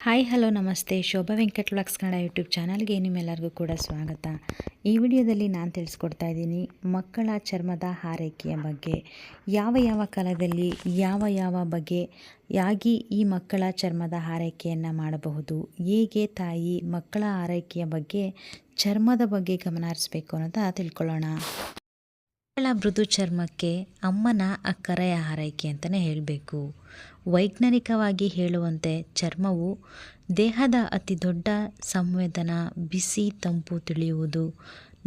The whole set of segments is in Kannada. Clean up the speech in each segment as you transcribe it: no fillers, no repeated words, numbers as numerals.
ಹಾಯ್ ಹಲೋ ನಮಸ್ತೆ. ಶೋಭಾ ವೆಂಕಟ್ ವ್ಲಾಗ್ಸ್ ಕನ್ನಡ ಯೂಟ್ಯೂಬ್ ಚಾನಲ್ಗೆ ನಿಮ್ಮೆಲ್ಲರಿಗೂ ಕೂಡ ಸ್ವಾಗತ. ಈ ವಿಡಿಯೋದಲ್ಲಿ ನಾನು ತಿಳಿಸ್ಕೊಡ್ತಾ ಇದ್ದೀನಿ ಮಕ್ಕಳ ಚರ್ಮದ ಆರೈಕೆಯ ಬಗ್ಗೆ. ಯಾವ ಯಾವ ಕಾಲದಲ್ಲಿ ಯಾವ ಬಗೆಯಾಗಿ ಈ ಮಕ್ಕಳ ಚರ್ಮದ ಆರೈಕೆಯನ್ನು ಮಾಡಬಹುದು, ಹೇಗೆ ತಾಯಿ ಮಕ್ಕಳ ಆರೈಕೆಯ ಬಗ್ಗೆ ಚರ್ಮದ ಬಗ್ಗೆ ಗಮನ ಹರಿಸಬೇಕು ಅನ್ನೋದ ತಿಳ್ಕೊಳ್ಳೋಣ. ಮಕ್ಕಳ ಮೃದು ಚರ್ಮಕ್ಕೆ ಅಮ್ಮನ ಅಕ್ಕರೆಯ ಆರೈಕೆ ಅಂತಲೇ ಹೇಳಬೇಕು. ವೈಜ್ಞಾನಿಕವಾಗಿ ಹೇಳುವಂತೆ ಚರ್ಮವು ದೇಹದ ಅತಿ ದೊಡ್ಡ ಸಂವೇದನಾ. ಬಿಸಿ ತಂಪು ತಿಳಿಯುವುದು,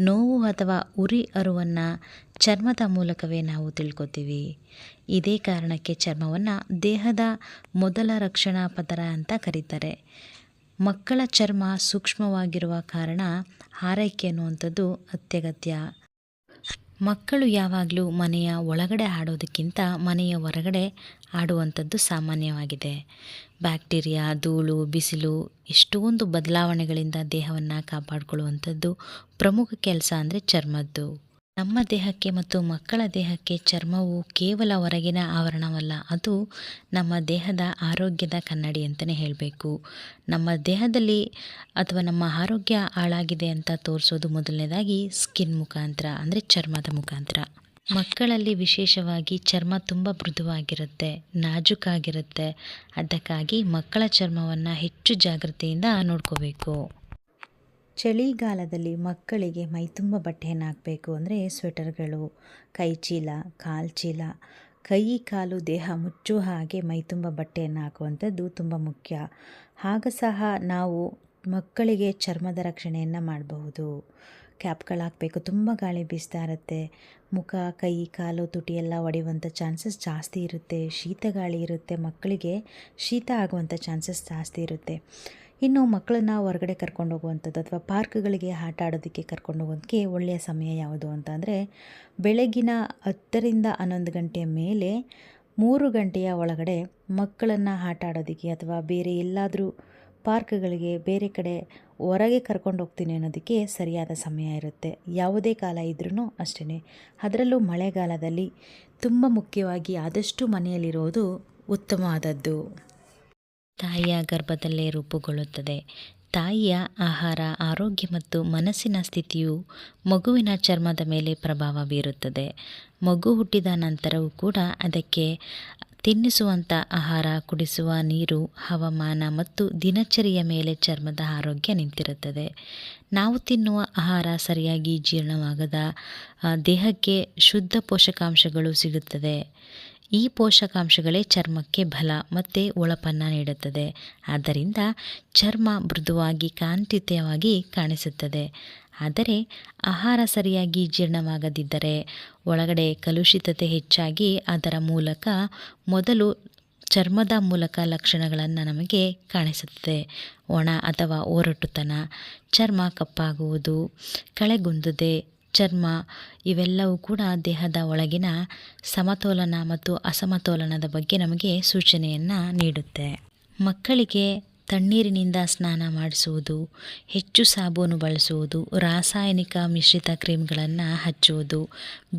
ನೋವು ಅಥವಾ ಉರಿ ಅರುವನ್ನು ಚರ್ಮದ ಮೂಲಕವೇ ನಾವು ತಿಳ್ಕೊತೀವಿ. ಇದೇ ಕಾರಣಕ್ಕೆ ಚರ್ಮವನ್ನು ದೇಹದ ಮೊದಲ ರಕ್ಷಣಾ ಪದರ ಅಂತ ಕರೀತಾರೆ. ಮಕ್ಕಳ ಚರ್ಮ ಸೂಕ್ಷ್ಮವಾಗಿರುವ ಕಾರಣ ಆರೈಕೆ ಅನ್ನುವಂಥದ್ದು ಅತ್ಯಗತ್ಯ. ಮಕ್ಕಳು ಯಾವಾಗಲೂ ಮನೆಯ ಒಳಗಡೆ ಆಡೋದಕ್ಕಿಂತ ಮನೆಯ ಹೊರಗಡೆ ಆಡುವಂಥದ್ದು ಸಾಮಾನ್ಯವಾಗಿದೆ. ಬ್ಯಾಕ್ಟೀರಿಯಾ, ಧೂಳು, ಬಿಸಿಲು ಎಷ್ಟೊಂದು ಬದಲಾವಣೆಗಳಿಂದ ದೇಹವನ್ನು ಕಾಪಾಡಿಕೊಳ್ಳುವಂಥದ್ದು ಪ್ರಮುಖ ಕೆಲಸ ಅಂದರೆ ಚರ್ಮದ್ದು. ನಮ್ಮ ದೇಹಕ್ಕೆ ಮತ್ತು ಮಕ್ಕಳ ದೇಹಕ್ಕೆ ಚರ್ಮವು ಕೇವಲ ಹೊರಗಿನ ಆವರಣವಲ್ಲ, ಅದು ನಮ್ಮ ದೇಹದ ಆರೋಗ್ಯದ ಕನ್ನಡಿ ಅಂತಲೇ ಹೇಳಬೇಕು. ನಮ್ಮ ದೇಹದಲ್ಲಿ ಅಥವಾ ನಮ್ಮ ಆರೋಗ್ಯ ಹಾಳಾಗಿದೆ ಅಂತ ತೋರಿಸೋದು ಮೊದಲನೇದಾಗಿ ಸ್ಕಿನ್ ಮುಖಾಂತರ ಅಂದರೆ ಚರ್ಮದ ಮುಖಾಂತರ. ಮಕ್ಕಳಲ್ಲಿ ವಿಶೇಷವಾಗಿ ಚರ್ಮ ತುಂಬ ಮೃದುವಾಗಿರುತ್ತೆ, ನಾಜೂಕಾಗಿರುತ್ತೆ. ಅದಕ್ಕಾಗಿ ಮಕ್ಕಳ ಚರ್ಮವನ್ನು ಹೆಚ್ಚು ಜಾಗೃತಿಯಿಂದ ನೋಡ್ಕೋಬೇಕು. ಚಳಿಗಾಲದಲ್ಲಿ ಮಕ್ಕಳಿಗೆ ಮೈತುಂಬ ಬಟ್ಟೆಯನ್ನು ಹಾಕಬೇಕು ಅಂದರೆ ಸ್ವೆಟರ್ಗಳು, ಕೈಚೀಲ, ಕಾಲ್ಚೀಲ, ಕೈ ಕಾಲು ದೇಹ ಮುಚ್ಚುವ ಹಾಗೆ ಮೈತುಂಬ ಬಟ್ಟೆಯನ್ನು ಹಾಕುವಂಥದ್ದು ತುಂಬ ಮುಖ್ಯ. ಆಗ ಸಹ ನಾವು ಮಕ್ಕಳಿಗೆ ಚರ್ಮದ ರಕ್ಷಣೆಯನ್ನು ಮಾಡಬಹುದು. ಕ್ಯಾಪ್ಗಳು ಹಾಕಬೇಕು. ತುಂಬ ಗಾಳಿ ಬೀಸ್ತಾ ಇರುತ್ತೆ, ಮುಖ, ಕೈ, ಕಾಲು, ತುಟಿ ಎಲ್ಲ ಒಡೆಯುವಂಥ ಚಾನ್ಸಸ್ ಜಾಸ್ತಿ ಇರುತ್ತೆ. ಶೀತ ಗಾಳಿ ಇರುತ್ತೆ, ಮಕ್ಕಳಿಗೆ ಶೀತ ಆಗುವಂಥ ಚಾನ್ಸಸ್ ಜಾಸ್ತಿ ಇರುತ್ತೆ. ಇನ್ನು ಮಕ್ಕಳನ್ನ ಹೊರಗಡೆ ಕರ್ಕೊಂಡು ಹೋಗುವಂಥದ್ದು ಅಥವಾ ಪಾರ್ಕ್ಗಳಿಗೆ ಆಟ ಆಡೋದಕ್ಕೆ ಕರ್ಕೊಂಡು ಹೋಗೋದಕ್ಕೆ ಒಳ್ಳೆಯ ಸಮಯ ಯಾವುದು ಅಂತ ಅಂದರೆ ಬೆಳಗಿನ 10ರಿಂದ 11 ಗಂಟೆಯ ಮೇಲೆ 3 ಗಂಟೆಯ ಒಳಗಡೆ ಮಕ್ಕಳನ್ನು ಆಟ ಆಡೋದಕ್ಕೆ ಅಥವಾ ಬೇರೆ ಎಲ್ಲಾದರೂ ಪಾರ್ಕ್ಗಳಿಗೆ ಬೇರೆ ಕಡೆ ಹೊರಗೆ ಕರ್ಕೊಂಡು ಹೋಗ್ತೀನಿ ಅನ್ನೋದಕ್ಕೆ ಸರಿಯಾದ ಸಮಯ ಇರುತ್ತೆ. ಯಾವುದೇ ಕಾಲ ಇದ್ರೂ ಅಷ್ಟೇ. ಅದರಲ್ಲೂ ಮಳೆಗಾಲದಲ್ಲಿ ತುಂಬ ಮುಖ್ಯವಾಗಿ ಆದಷ್ಟು ಮನೆಯಲ್ಲಿರೋದು ಉತ್ತಮವಾದದ್ದು. ತಾಯಿಯ ಗರ್ಭದಲ್ಲೇ ರೂಪುಗೊಳ್ಳುತ್ತದೆ. ತಾಯಿಯ ಆಹಾರ, ಆರೋಗ್ಯ ಮತ್ತು ಮನಸ್ಸಿನ ಸ್ಥಿತಿಯು ಮಗುವಿನ ಚರ್ಮದ ಮೇಲೆ ಪ್ರಭಾವ ಬೀರುತ್ತದೆ. ಮಗು ಹುಟ್ಟಿದ ನಂತರವೂ ಕೂಡ ಅದಕ್ಕೆ ತಿನ್ನಿಸುವಂಥ ಆಹಾರ, ಕುಡಿಸುವ ನೀರು, ಹವಾಮಾನ ಮತ್ತು ದಿನಚರಿಯ ಮೇಲೆ ಚರ್ಮದ ಆರೋಗ್ಯ ನಿಂತಿರುತ್ತದೆ. ನಾವು ತಿನ್ನುವ ಆಹಾರ ಸರಿಯಾಗಿ ಜೀರ್ಣವಾಗದ ದೇಹಕ್ಕೆ ಶುದ್ಧ ಪೋಷಕಾಂಶಗಳು ಸಿಗುತ್ತದೆ. ಈ ಪೋಷಕಾಂಶಗಳೇ ಚರ್ಮಕ್ಕೆ ಬಲ ಮತ್ತು ಹೊಳಪನ್ನು ನೀಡುತ್ತದೆ. ಆದ್ದರಿಂದ ಚರ್ಮ ಮೃದುವಾಗಿ ಕಾಂತಿಯುತವಾಗಿ ಕಾಣಿಸುತ್ತದೆ. ಆದರೆ ಆಹಾರ ಸರಿಯಾಗಿ ಜೀರ್ಣವಾಗದಿದ್ದರೆ ಒಳಗಡೆ ಕಲುಷಿತತೆ ಹೆಚ್ಚಾಗಿ ಅದರ ಮೂಲಕ ಮೊದಲು ಚರ್ಮದ ಮೂಲಕ ಲಕ್ಷಣಗಳನ್ನು ನಮಗೆ ಕಾಣಿಸುತ್ತದೆ. ಒಣ ಅಥವಾ ಒರಟುತನ, ಚರ್ಮ ಕಪ್ಪಾಗುವುದು, ಕಳೆಗುಂದುದೆ ಚರ್ಮ ಇವೆಲ್ಲವೂ ಕೂಡ ದೇಹದ ಒಳಗಿನ ಸಮತೋಲನ ಮತ್ತು ಅಸಮತೋಲನದ ಬಗ್ಗೆ ನಮಗೆ ಸೂಚನೆಯನ್ನು ನೀಡುತ್ತೆ. ಮಕ್ಕಳಿಗೆ ತಣ್ಣೀರಿನಿಂದ ಸ್ನಾನ ಮಾಡಿಸುವುದು, ಹೆಚ್ಚು ಸಾಬೂನು ಬಳಸುವುದು, ರಾಸಾಯನಿಕ ಮಿಶ್ರಿತ ಕ್ರೀಮ್ಗಳನ್ನು ಹಚ್ಚುವುದು,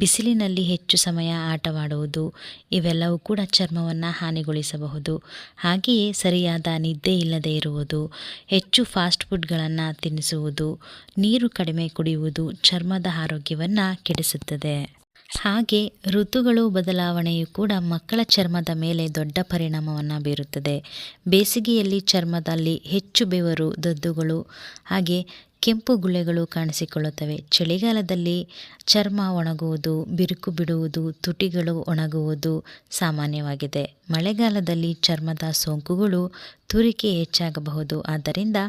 ಬಿಸಿಲಿನಲ್ಲಿ ಹೆಚ್ಚು ಸಮಯ ಆಟವಾಡುವುದು ಇವೆಲ್ಲವೂ ಕೂಡ ಚರ್ಮವನ್ನು ಹಾನಿಗೊಳಿಸಬಹುದು. ಹಾಗೆಯೇ ಸರಿಯಾದ ನಿದ್ದೆ ಇಲ್ಲದೆ ಇರುವುದು, ಹೆಚ್ಚು ಫಾಸ್ಟ್ ಫುಡ್ಗಳನ್ನು ತಿನ್ನಿಸುವುದು, ನೀರು ಕಡಿಮೆ ಕುಡಿಯುವುದು ಚರ್ಮದ ಆರೋಗ್ಯವನ್ನು ಕೆಡಿಸುತ್ತದೆ. ಹಾಗೆ ಋತುಗಳು ಬದಲಾವಣೆಯು ಕೂಡ ಮಕ್ಕಳ ಚರ್ಮದ ಮೇಲೆ ದೊಡ್ಡ ಪರಿಣಾಮವನ್ನು ಬೀರುತ್ತದೆ. ಬೇಸಿಗೆಯಲ್ಲಿ ಚರ್ಮದಲ್ಲಿ ಹೆಚ್ಚು ಬೆವರು, ದದ್ದುಗಳು ಹಾಗೆ ಕೆಂಪು ಗುಳ್ಳೆಗಳು ಕಾಣಿಸಿಕೊಳ್ಳುತ್ತವೆ. ಚಳಿಗಾಲದಲ್ಲಿ ಚರ್ಮ ಒಣಗುವುದು, ಬಿರುಕು ಬಿಡುವುದು, ತುಟಿಗಳು ಒಣಗುವುದು ಸಾಮಾನ್ಯವಾಗಿದೆ. ಮಳೆಗಾಲದಲ್ಲಿ ಚರ್ಮದ ಸೋಂಕುಗಳು, ತುರಿಕೆ ಹೆಚ್ಚಾಗಬಹುದು. ಆದ್ದರಿಂದ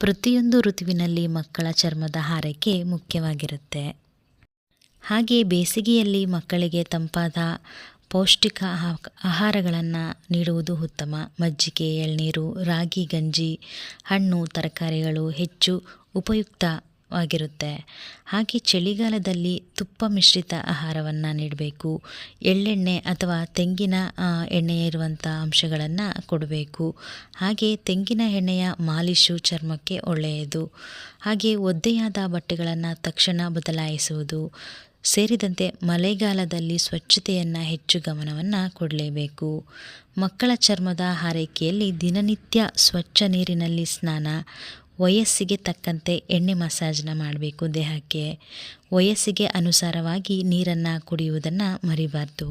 ಪ್ರತಿಯೊಂದು ಋತುವಿನಲ್ಲಿ ಮಕ್ಕಳ ಚರ್ಮದ ಆರೈಕೆ ಮುಖ್ಯವಾಗಿರುತ್ತೆ. ಹಾಗೆ ಬೇಸಿಗೆಯಲ್ಲಿ ಮಕ್ಕಳಿಗೆ ತಂಪಾದ ಪೌಷ್ಟಿಕ ಆಹಾರಗಳನ್ನು ನೀಡುವುದು ಉತ್ತಮ. ಮಜ್ಜಿಗೆ, ಎಳ್ನೀರು, ರಾಗಿ ಗಂಜಿ, ಹಣ್ಣು, ತರಕಾರಿಗಳು ಹೆಚ್ಚು ಉಪಯುಕ್ತವಾಗಿರುತ್ತೆ. ಹಾಗೆ ಚಳಿಗಾಲದಲ್ಲಿ ತುಪ್ಪ ಮಿಶ್ರಿತ ಆಹಾರವನ್ನು ನೀಡಬೇಕು. ಎಳ್ಳೆಣ್ಣೆ ಅಥವಾ ತೆಂಗಿನ ಎಣ್ಣೆ ಇರುವಂಥ ಅಂಶಗಳನ್ನು ಕೊಡಬೇಕು. ಹಾಗೆ ತೆಂಗಿನ ಎಣ್ಣೆಯ ಮಾಲಿಶು ಚರ್ಮಕ್ಕೆ ಒಳ್ಳೆಯದು. ಹಾಗೆ ಒದ್ದೆಯಾದ ಬಟ್ಟೆಗಳನ್ನು ತಕ್ಷಣ ಬದಲಾಯಿಸುವುದು, ಸೇರಿದಂತೆ ಮಳೆಗಾಲದಲ್ಲಿ ಸ್ವಚ್ಛತೆಯನ್ನು ಹೆಚ್ಚು ಗಮನವನ್ನು ಕೊಡಲೇಬೇಕು. ಮಕ್ಕಳ ಚರ್ಮದ ಆರೈಕೆಯಲ್ಲಿ ದಿನನಿತ್ಯ ಸ್ವಚ್ಛ ನೀರಿನಲ್ಲಿ ಸ್ನಾನ, ವಯಸ್ಸಿಗೆ ತಕ್ಕಂತೆ ಎಣ್ಣೆ ಮಸಾಜ್ನ ಮಾಡಬೇಕು ದೇಹಕ್ಕೆ. ವಯಸ್ಸಿಗೆ ಅನುಸಾರವಾಗಿ ನೀರನ್ನು ಕುಡಿಯುವುದನ್ನು ಮರಿಬಾರ್ದು.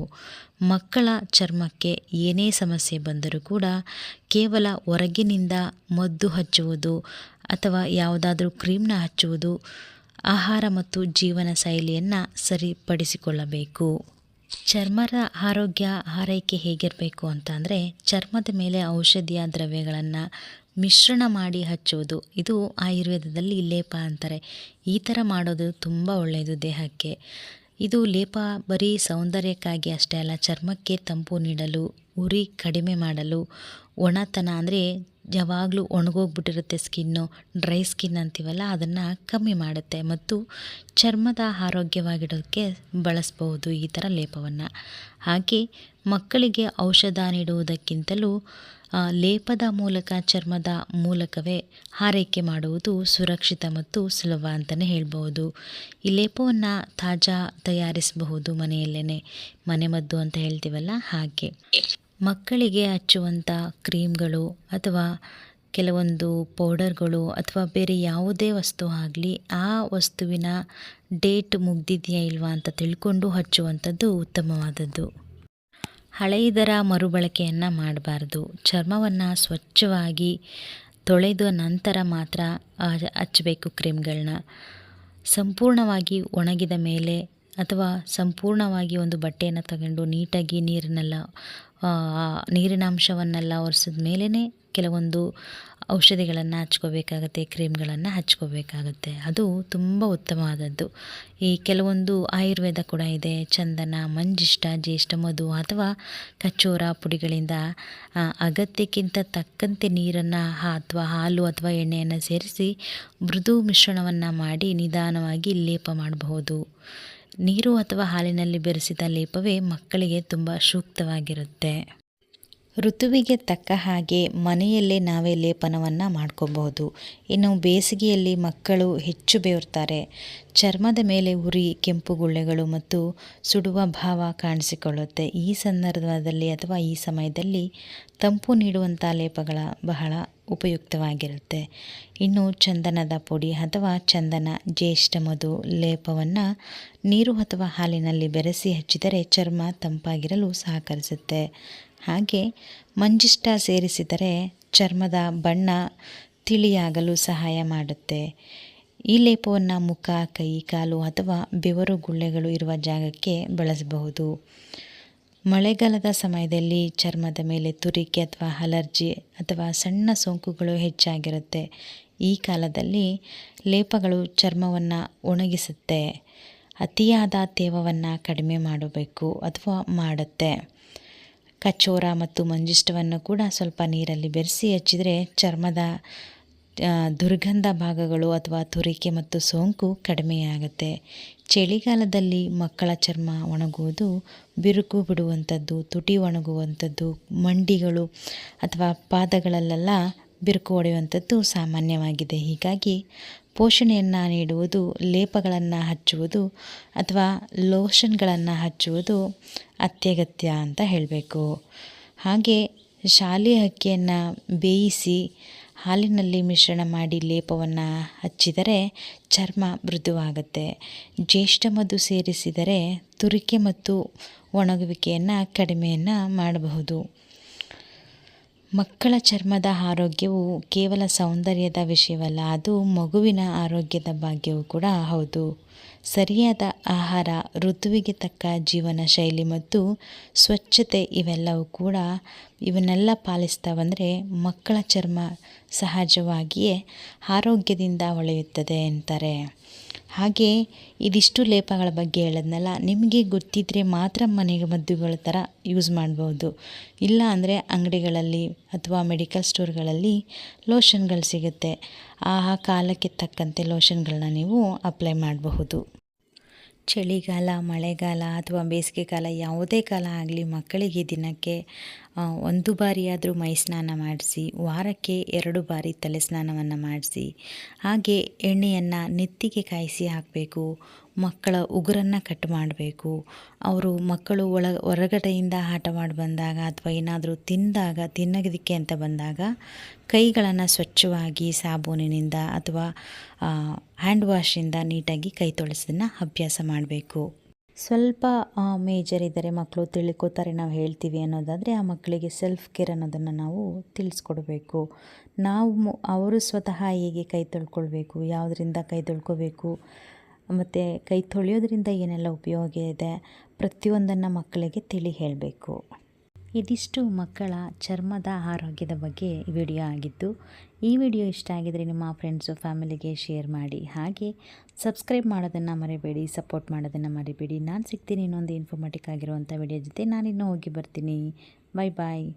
ಮಕ್ಕಳ ಚರ್ಮಕ್ಕೆ ಏನೇ ಸಮಸ್ಯೆ ಬಂದರೂ ಕೂಡ ಕೇವಲ ಹೊರಗಿನಿಂದ ಮದ್ದು ಹಚ್ಚುವುದು ಅಥವಾ ಯಾವುದಾದ್ರೂ ಕ್ರೀಮ್ನ ಹಚ್ಚುವುದು, ಆಹಾರ ಮತ್ತು ಜೀವನ ಶೈಲಿಯನ್ನು ಸರಿಪಡಿಸಿಕೊಳ್ಳಬೇಕು. ಚರ್ಮದ ಆರೋಗ್ಯ ಆರೈಕೆ ಹೇಗಿರಬೇಕು ಅಂತಂದರೆ, ಚರ್ಮದ ಮೇಲೆ ಔಷಧೀಯ ದ್ರವ್ಯಗಳನ್ನು ಮಿಶ್ರಣ ಮಾಡಿ ಹಚ್ಚುವುದು, ಇದು ಆಯುರ್ವೇದದಲ್ಲಿ ಲೇಪ ಅಂತಾರೆ. ಈ ಥರ ಮಾಡೋದು ತುಂಬ ಒಳ್ಳೆಯದು ದೇಹಕ್ಕೆ. ಇದು ಲೇಪ ಬರೀ ಸೌಂದರ್ಯಕ್ಕಾಗಿ ಅಷ್ಟೇ ಅಲ್ಲ, ಚರ್ಮಕ್ಕೆ ತಂಪು ನೀಡಲು, ಉರಿ ಕಡಿಮೆ ಮಾಡಲು, ಒಣತನ ಅಂದರೆ ಯಾವಾಗಲೂ ಒಣಗೋಗ್ಬಿಟ್ಟಿರುತ್ತೆ ಸ್ಕಿನ್ನು, ಡ್ರೈ ಸ್ಕಿನ್ ಅಂತೀವಲ್ಲ, ಅದನ್ನು ಕಮ್ಮಿ ಮಾಡುತ್ತೆ ಮತ್ತು ಚರ್ಮದ ಆರೋಗ್ಯವಾಗಿಡೋಕ್ಕೆ ಬಳಸಬಹುದು ಈ ಥರ ಲೇಪವನ್ನು. ಹಾಗೆ ಮಕ್ಕಳಿಗೆ ಔಷಧ ನೀಡುವುದಕ್ಕಿಂತಲೂ ಲೇಪದ ಮೂಲಕ, ಚರ್ಮದ ಮೂಲಕವೇ ಆರೈಕೆ ಮಾಡುವುದು ಸುರಕ್ಷಿತ ಮತ್ತು ಸುಲಭ ಅಂತಲೇ ಹೇಳ್ಬೋದು. ಈ ಲೇಪವನ್ನು ತಾಜಾ ತಯಾರಿಸಬಹುದು ಮನೆಯಲ್ಲೇ, ಮನೆಮದ್ದು ಅಂತ ಹೇಳ್ತೀವಲ್ಲ ಹಾಗೆ. ಮಕ್ಕಳಿಗೆ ಹಚ್ಚುವಂಥ ಕ್ರೀಮ್ಗಳು ಅಥವಾ ಕೆಲವೊಂದು ಪೌಡರ್ಗಳು ಅಥವಾ ಬೇರೆ ಯಾವುದೇ ವಸ್ತು ಆಗಲಿ, ಆ ವಸ್ತುವಿನ ಡೇಟ್ ಮುಗ್ದಿದೆಯಾ ಇಲ್ವಾ ಅಂತ ತಿಳ್ಕೊಂಡು ಹಚ್ಚುವಂಥದ್ದು ಉತ್ತಮವಾದದ್ದು. ಹಳೆಯದರ ಮರುಬಳಕೆಯನ್ನು ಮಾಡಬಾರ್ದು. ಚರ್ಮವನ್ನು ಸ್ವಚ್ಛವಾಗಿ ತೊಳೆದ ನಂತರ ಮಾತ್ರ ಹಚ್ಚಬೇಕು ಕ್ರೀಮ್ಗಳನ್ನ. ಸಂಪೂರ್ಣವಾಗಿ ಒಣಗಿದ ಮೇಲೆ ಅಥವಾ ಸಂಪೂರ್ಣವಾಗಿ ಒಂದು ಬಟ್ಟೆಯನ್ನು ತಗೊಂಡು ನೀಟಾಗಿ ನೀರಿನ ಅಂಶವನ್ನೆಲ್ಲ ಒರೆಸಿದ ಮೇಲೇ ಕೆಲವೊಂದು ಔಷಧಿಗಳನ್ನು ಹಚ್ಕೋಬೇಕಾಗತ್ತೆ, ಕ್ರೀಮ್ಗಳನ್ನು ಹಚ್ಕೋಬೇಕಾಗತ್ತೆ. ಅದು ತುಂಬ ಉತ್ತಮವಾದದ್ದು. ಈ ಕೆಲವೊಂದು ಆಯುರ್ವೇದ ಕೂಡ ಇದೆ. ಚಂದನ, ಮಂಜಿಷ್ಟ, ಜ್ಯೇಷ್ಠಮಧು ಅಥವಾ ಕಚೋರ ಪುಡಿಗಳಿಂದ ಅಗತ್ಯಕ್ಕಿಂತ ತಕ್ಕಂತೆ ನೀರನ್ನು ಅಥವಾ ಹಾಲು ಅಥವಾ ಎಣ್ಣೆಯನ್ನು ಸೇರಿಸಿ ಮೃದು ಮಿಶ್ರಣವನ್ನು ಮಾಡಿ ನಿಧಾನವಾಗಿ ಲೇಪ ಮಾಡಬಹುದು. ನೀರು ಅಥವಾ ಹಾಲಿನಲ್ಲಿ ಬೆರೆಸಿದ ಲೇಪವೇ ಮಕ್ಕಳಿಗೆ ತುಂಬ ಸೂಕ್ತವಾಗಿರುತ್ತೆ. ಋತುವಿಗೆ ತಕ್ಕ ಹಾಗೆ ಮನೆಯಲ್ಲೇ ನಾವೇ ಲೇಪನವನ್ನು ಮಾಡ್ಕೋಬಹುದು. ಇನ್ನು ಬೇಸಿಗೆಯಲ್ಲಿ ಮಕ್ಕಳು ಹೆಚ್ಚು ಬೆವರ್ತಾರೆ. ಚರ್ಮದ ಮೇಲೆ ಉರಿ, ಕೆಂಪು ಗುಳ್ಳೆಗಳು ಮತ್ತು ಸುಡುವ ಭಾವ ಕಾಣಿಸಿಕೊಳ್ಳುತ್ತೆ. ಈ ಸಂದರ್ಭದಲ್ಲಿ ಅಥವಾ ಈ ಸಮಯದಲ್ಲಿ ತಂಪು ನೀಡುವಂಥ ಲೇಪಗಳ ಬಹಳ ಉಪಯುಕ್ತವಾಗಿರುತ್ತೆ. ಇನ್ನು ಚಂದನದ ಪುಡಿ ಅಥವಾ ಚಂದನ, ಜ್ಯೇಷ್ಠಮಧು ಲೇಪವನ್ನು ನೀರು ಅಥವಾ ಹಾಲಿನಲ್ಲಿ ಬೆರೆಸಿ ಹಚ್ಚಿದರೆ ಚರ್ಮ ತಂಪಾಗಿರಲು ಸಹಕರಿಸುತ್ತೆ. ಹಾಗೆ ಮಂಜಿಷ್ಟ ಸೇರಿಸಿದರೆ ಚರ್ಮದ ಬಣ್ಣ ತಿಳಿಯಾಗಲು ಸಹಾಯ ಮಾಡುತ್ತೆ. ಈ ಲೇಪವನ್ನು ಮುಖ, ಕೈ, ಕಾಲು ಅಥವಾ ಬೆವರು ಗುಳ್ಳೆಗಳು ಇರುವ ಜಾಗಕ್ಕೆ ಬಳಸಬಹುದು. ಮಳೆಗಾಲದ ಸಮಯದಲ್ಲಿ ಚರ್ಮದ ಮೇಲೆ ತುರಿಕೆ ಅಥವಾ ಅಲರ್ಜಿ ಅಥವಾ ಸಣ್ಣ ಸೋಂಕುಗಳು ಹೆಚ್ಚಾಗಿರುತ್ತೆ. ಈ ಕಾಲದಲ್ಲಿ ಲೇಪಗಳು ಚರ್ಮವನ್ನು ಒಣಗಿಸುತ್ತೆ, ಅತಿಯಾದ ತೇವವನ್ನು ಕಡಿಮೆ ಮಾಡಬೇಕು ಅಥವಾ ಮಾಡುತ್ತೆ. ಕಚೋರ ಮತ್ತು ಮಂಜಿಷ್ಟವನ್ನು ಕೂಡ ಸ್ವಲ್ಪ ನೀರಲ್ಲಿ ಬೆರೆಸಿ ಹಚ್ಚಿದರೆ ಚರ್ಮದ ದುರ್ಗಂಧ ಭಾಗಗಳು ಅಥವಾ ತುರಿಕೆ ಮತ್ತು ಸೋಂಕು ಕಡಿಮೆಯಾಗುತ್ತೆ. ಚಳಿಗಾಲದಲ್ಲಿ ಮಕ್ಕಳ ಚರ್ಮ ಒಣಗುವುದು, ಬಿರುಕು ಬಿಡುವಂಥದ್ದು, ತುಟಿ ಒಣಗುವಂಥದ್ದು, ಮಂಡಿಗಳು ಅಥವಾ ಪಾದಗಳಲ್ಲೆಲ್ಲ ಬಿರುಕು ಹೊಡೆಯುವಂಥದ್ದು ಸಾಮಾನ್ಯವಾಗಿದೆ. ಹೀಗಾಗಿ ಪೋಷಣೆಯನ್ನು ನೀಡುವುದು, ಲೇಪಗಳನ್ನು ಹಚ್ಚುವುದು ಅಥವಾ ಲೋಷನ್ಗಳನ್ನು ಹಚ್ಚುವುದು ಅತ್ಯಗತ್ಯ ಅಂತ ಹೇಳಬೇಕು. ಹಾಗೆ ಶಾಲೆ ಅಕ್ಕಿಯನ್ನು ಬೇಯಿಸಿ ಹಾಲಿನಲ್ಲಿ ಮಿಶ್ರಣ ಮಾಡಿ ಲೇಪವನ್ನು ಹಚ್ಚಿದರೆ ಚರ್ಮ ಮೃದುವಾಗುತ್ತೆ. ಜ್ಯೇಷ್ಠಮಧು ಸೇರಿಸಿದರೆ ತುರಿಕೆ ಮತ್ತು ಒಣಗುವಿಕೆಯನ್ನು ಕಡಿಮೆಯನ್ನು ಮಾಡಬಹುದು. ಮಕ್ಕಳ ಚರ್ಮದ ಆರೋಗ್ಯವು ಕೇವಲ ಸೌಂದರ್ಯದ ವಿಷಯವಲ್ಲ, ಅದು ಮಗುವಿನ ಆರೋಗ್ಯದ ಭಾಗ್ಯವೂ ಕೂಡ ಹೌದು. ಸರಿಯಾದ ಆಹಾರ, ಋತುವಿಗೆ ತಕ್ಕ ಜೀವನ ಶೈಲಿ ಮತ್ತು ಸ್ವಚ್ಛತೆ ಇವನ್ನೆಲ್ಲ ಪಾಲಿಸ್ತಾ ಬಂದರೆ ಮಕ್ಕಳ ಚರ್ಮ ಸಹಜವಾಗಿಯೇ ಆರೋಗ್ಯದಿಂದ ಹೊಳೆಯುತ್ತದೆ ಅಂತಾರೆ. ಹಾಗೆ ಇದಿಷ್ಟು ಲೇಪಗಳ ಬಗ್ಗೆ ಹೇಳಿದ್ನಲ್ಲ, ನಿಮಗೆ ಗೊತ್ತಿದ್ದರೆ ಮಾತ್ರ ಮನೆಗೆ ಮದ್ದುಗಳ ಥರ ಯೂಸ್ ಮಾಡ್ಬೋದು. ಇಲ್ಲ ಅಂದರೆ ಅಂಗಡಿಗಳಲ್ಲಿ ಅಥವಾ ಮೆಡಿಕಲ್ ಸ್ಟೋರ್ಗಳಲ್ಲಿ ಲೋಷನ್ಗಳು ಸಿಗುತ್ತೆ. ಆ ಕಾಲಕ್ಕೆ ತಕ್ಕಂತೆ ಲೋಷನ್ಗಳನ್ನ ನೀವು ಅಪ್ಲೈ ಮಾಡಬಹುದು. ಚಳಿಗಾಲ, ಮಳೆಗಾಲ ಅಥವಾ ಬೇಸಿಗೆ ಕಾಲ ಯಾವುದೇ ಕಾಲ ಆಗಲಿ ಮಕ್ಕಳಿಗೆ ದಿನಕ್ಕೆ ಒಂದು ಬಾರಿಯಾದರೂ ಮೈ ಸ್ನಾನ ಮಾಡಿಸಿ, ವಾರಕ್ಕೆ 2 ಬಾರಿ ತಲೆ ಸ್ನಾನವನ್ನು ಮಾಡಿಸಿ, ಹಾಗೆ ಎಣ್ಣೆಯನ್ನು ನೆತ್ತಿಗೆ ಕಾಯಿಸಿ ಹಾಕಬೇಕು. ಮಕ್ಕಳ ಉಗುರನ್ನು ಕಟ್ ಮಾಡಬೇಕು. ಮಕ್ಕಳು ಹೊರಗಡೆಯಿಂದ ಆಟ ಮಾಡಿ ಬಂದಾಗ ಅಥವಾ ಏನಾದರೂ ತಿನ್ನೋದಕ್ಕೆ ಅಂತ ಬಂದಾಗ ಕೈಗಳನ್ನು ಸ್ವಚ್ಛವಾಗಿ ಸಾಬೂನಿನಿಂದ ಅಥವಾ ಹ್ಯಾಂಡ್ ವಾಶಿಂದ ನೀಟಾಗಿ ಕೈ ತೊಳೆಸೋದನ್ನು ಅಭ್ಯಾಸ ಮಾಡಬೇಕು. ಸ್ವಲ್ಪ ಮೇಜರ್ ಇದ್ದರೆ ಮಕ್ಕಳು ತಿಳ್ಕೊತಾರೆ ನಾವು ಹೇಳ್ತೀವಿ ಅನ್ನೋದಾದರೆ ಆ ಮಕ್ಕಳಿಗೆ ಸೆಲ್ಫ್ ಕೇರ್ ಅನ್ನೋದನ್ನು ನಾವು ತಿಳಿಸ್ಕೊಡ್ಬೇಕು. ಅವರು ಸ್ವತಃ ಹೇಗೆ ಕೈ ತೊಳ್ಕೊಳ್ಬೇಕು, ಯಾವುದರಿಂದ ಕೈ ತೊಳ್ಕೊಬೇಕು ಮತ್ತು ಕೈ ತೊಳೆಯೋದ್ರಿಂದ ಏನೆಲ್ಲ ಉಪಯೋಗ ಇದೆ ಪ್ರತಿಯೊಂದನ್ನು ಮಕ್ಕಳಿಗೆ ಹೇಳಬೇಕು. ಇದಿಷ್ಟು ಮಕ್ಕಳ ಚರ್ಮದ ಆರೋಗ್ಯದ ಬಗ್ಗೆ ವಿಡಿಯೋ ಆಗಿದ್ದು, ಈ ವಿಡಿಯೋ ಇಷ್ಟ ಆಗಿದರೆ ನಿಮ್ಮ ಫ್ರೆಂಡ್ಸು ಫ್ಯಾಮಿಲಿಗೆ ಶೇರ್ ಮಾಡಿ. ಹಾಗೆ ಸಬ್ಸ್ಕ್ರೈಬ್ ಮಾಡೋದನ್ನು ಮರಿಬೇಡಿ, ಸಪೋರ್ಟ್ ಮಾಡೋದನ್ನು ಮರಿಬೇಡಿ. ನಾನು ಸಿಗ್ತೀನಿ ಇನ್ನೊಂದು ಇನ್ಫಾರ್ಮೇಟಿವ್ ಆಗಿರುವಂಥ ವಿಡಿಯೋ ಜೊತೆ. ನಾನಿನ್ನೂ ಹೋಗಿ ಬರ್ತೀನಿ. ಬಾಯ್ ಬಾಯ್.